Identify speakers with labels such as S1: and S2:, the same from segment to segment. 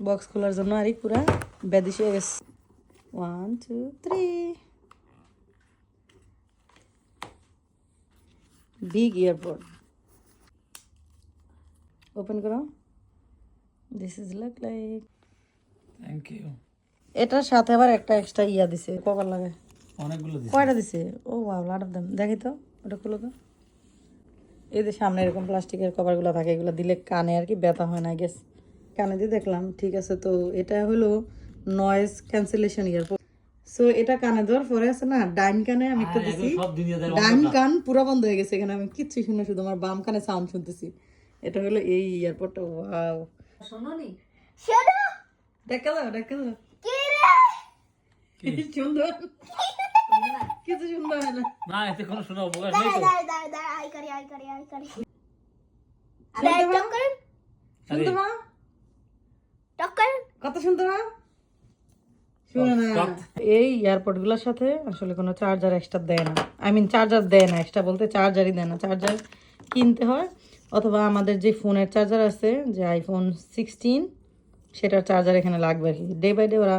S1: Box খোলার জন্য আরই পুরা বেদিশ হয়ে গেছে 1 2 3 বিগ এয়ারপড ওপেন করো this is look like
S2: thank you.
S1: এটার সাথে আবার একটা এক্সট্রা ইয়া দিছে কভার লাগে
S2: অনেকগুলো দিছি।
S1: কয়টা দিছে ও ওয়াও লট অফ দেম দেখি তো ওটা খুলো তো এই যে সামনে এরকম প্লাস্টিকের কভারগুলো থাকে এগুলো দিলে কানে আর কি ব্যথা হয় না গেস কানে দিয়ে দেখলাম ঠিক আছে তো এটা হলো নয়েজ ক্যান্সেলেশন ইয়ারপড সো এটা কানে দেওয়ার পরে আছে না ডাইন কানে আমি একটা দিছি
S2: সব দুনিয়াদার
S1: ডাইন কান পুরো বন্ধ হয়ে গেছে এখানে আমি কিচ্ছু শুনে শুধু আমার বাম কানে সাউন্ড শুনতেছি এটা হলো এই ইয়ারপডটা ওয়াও শোনোনি
S3: শোনো
S1: দেখা দাও
S3: কি রে
S1: সুন্দর কিছু সুন্দর হয় না
S2: না এতে কোনো শোনা অবকাশ নেই
S3: দাঁড়া
S2: তো।
S3: দাঁড়া দাঁড়া দাঁড়া আই করি টক্কর
S1: শুনতে মা
S3: টক্কর
S1: কত শুনতে মা শুনে না এই এয়ারপড গুলোর সাথে আসলে কোনো চার্জার এক্সট্রা দেয় না আই মিন চার্জার দেয় না এক্সট্রা বলতে চার্জারই দেয় না চার্জার কিনতে হয় অথবা আমাদের যে ফোনের চার্জার আছে যে আইফোন 16 সেটার চার্জার এখানে লাগবে আর কি ডে বাই ডে ওরা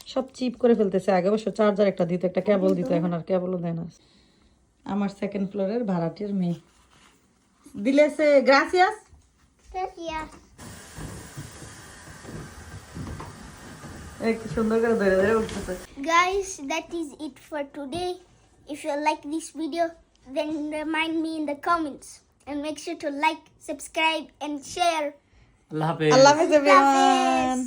S1: সব চিপ করে ফেলতেছে আগে অবশ্য চার্জার একটা দিত একটা কেবল দিত এখন আর কেবলও দেয় না আমার সেকেন্ড ফ্লোরের ভাড়াটির মেয়ে দিলেছে গ্রাসিয়াস
S3: Gracias.
S1: একটু সুন্দর করে ধরে ধরে উঠতেছে
S3: Guys, that is it for today. If you like this video, then remind me in the comments. And make sure to like, subscribe, and share.
S2: আল্লাহ হাফেজ।
S1: আল্লাহ হাফেজ
S3: Hafiz.
S1: এভরিওয়ান